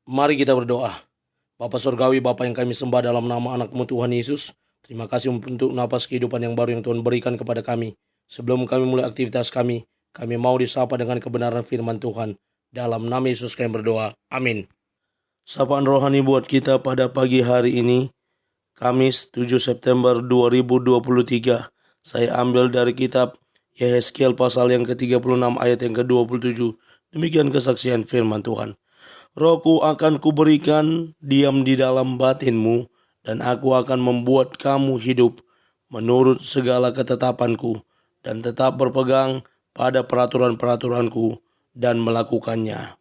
Mari kita berdoa. Bapa Surgawi, Bapa yang kami sembah dalam nama anak-Mu Tuhan Yesus, terima kasih untuk napas kehidupan yang baru yang Tuhan berikan kepada kami. Sebelum kami mulai aktivitas kami mau disapa dengan kebenaran firman Tuhan. Dalam nama Yesus kami berdoa. Amin. Sapaan rohani buat kita pada pagi hari ini, Kamis 7 September 2023. Saya ambil dari kitab Yehezkiel pasal yang ke-36 ayat yang ke-27. Demikian kesaksian firman Tuhan. Rohku akan kuberikan diam di dalam batinmu, dan aku akan membuat kamu hidup menurut segala ketetapanku, dan tetap berpegang pada peraturan-peraturanku dan melakukannya.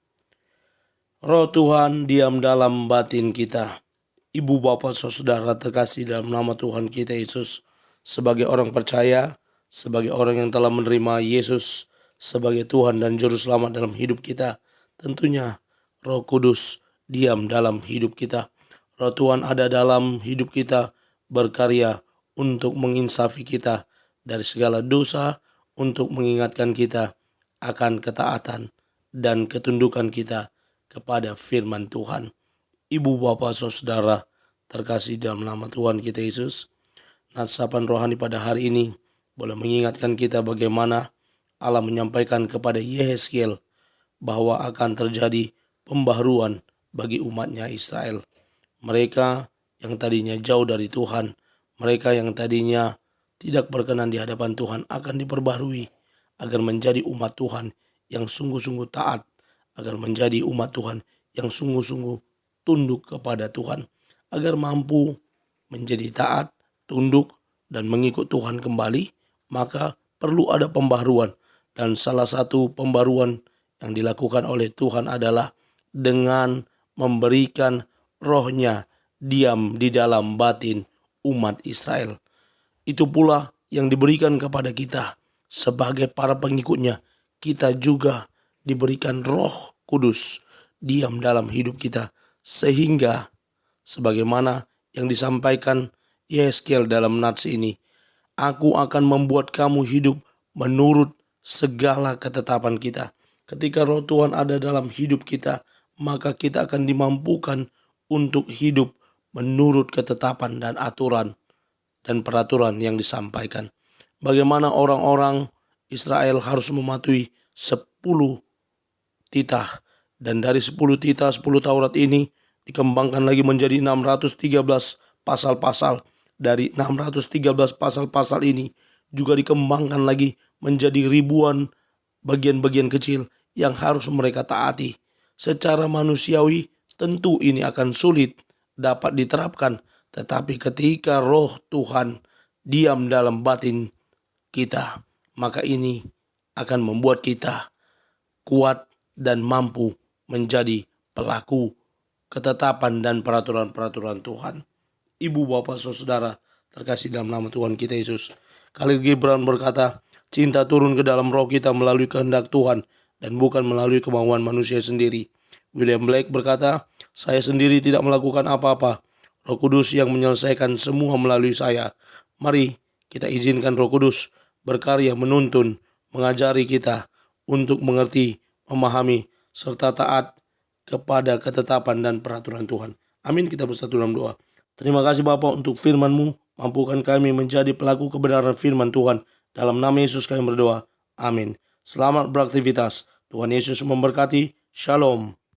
Roh Tuhan diam dalam batin kita. Ibu bapak saudara terkasih dalam nama Tuhan kita Yesus, sebagai orang percaya, sebagai orang yang telah menerima Yesus sebagai Tuhan dan Juru Selamat dalam hidup kita, tentunya Roh Kudus diam dalam hidup kita. Roh Tuhan ada dalam hidup kita, berkarya untuk menginsafi kita dari segala dosa, untuk mengingatkan kita akan ketaatan dan ketundukan kita kepada firman Tuhan. Ibu bapak saudara terkasih dalam nama Tuhan kita Yesus, natsapan rohani pada hari ini boleh mengingatkan kita bagaimana Allah menyampaikan kepada Yehezkiel bahwa akan terjadi pembaharuan bagi umatnya Israel. Mereka yang tadinya jauh dari Tuhan, mereka yang tadinya tidak berkenan di hadapan Tuhan akan diperbaharui agar menjadi umat Tuhan yang sungguh-sungguh taat, agar menjadi umat Tuhan yang sungguh-sungguh tunduk kepada Tuhan, agar mampu menjadi taat, tunduk, dan mengikut Tuhan kembali, maka perlu ada pembaharuan. Dan salah satu pembaharuan yang dilakukan oleh Tuhan adalah dengan memberikan rohnya diam di dalam batin umat Israel. Itu pula yang diberikan kepada kita sebagai para pengikutnya. Kita juga diberikan Roh Kudus diam dalam hidup kita, sehingga sebagaimana yang disampaikan Yehezkiel dalam nats ini, aku akan membuat kamu hidup menurut segala ketetapan kita. Ketika Roh Tuhan ada dalam hidup kita, maka kita akan dimampukan untuk hidup menurut ketetapan dan aturan dan peraturan yang disampaikan. Bagaimana orang-orang Israel harus mematuhi 10 titah, dan dari 10 titah 10 Taurat ini dikembangkan lagi menjadi 613 pasal-pasal. Dari 613 pasal-pasal ini juga dikembangkan lagi menjadi ribuan bagian-bagian kecil yang harus mereka taati. Secara manusiawi tentu ini akan sulit dapat diterapkan, tetapi ketika Roh Tuhan diam dalam batin kita, maka ini akan membuat kita kuat dan mampu menjadi pelaku ketetapan dan peraturan-peraturan Tuhan. Ibu bapak saudara terkasih dalam nama Tuhan kita Yesus, Khalil Gibran berkata, cinta turun ke dalam roh kita melalui kehendak Tuhan dan bukan melalui kemauan manusia sendiri. William Blake berkata, saya sendiri tidak melakukan apa-apa. Roh Kudus yang menyelesaikan semua melalui saya. Mari kita izinkan Roh Kudus berkarya menuntun, mengajari kita untuk mengerti, memahami, serta taat kepada ketetapan dan peraturan Tuhan. Amin. Kita bersatu dalam doa. Terima kasih Bapa untuk firman-Mu. Mampukan kami menjadi pelaku kebenaran firman Tuhan. Dalam nama Yesus kami berdoa. Amin. Selamat beraktivitas. Tuhan Yesus memberkati. Shalom.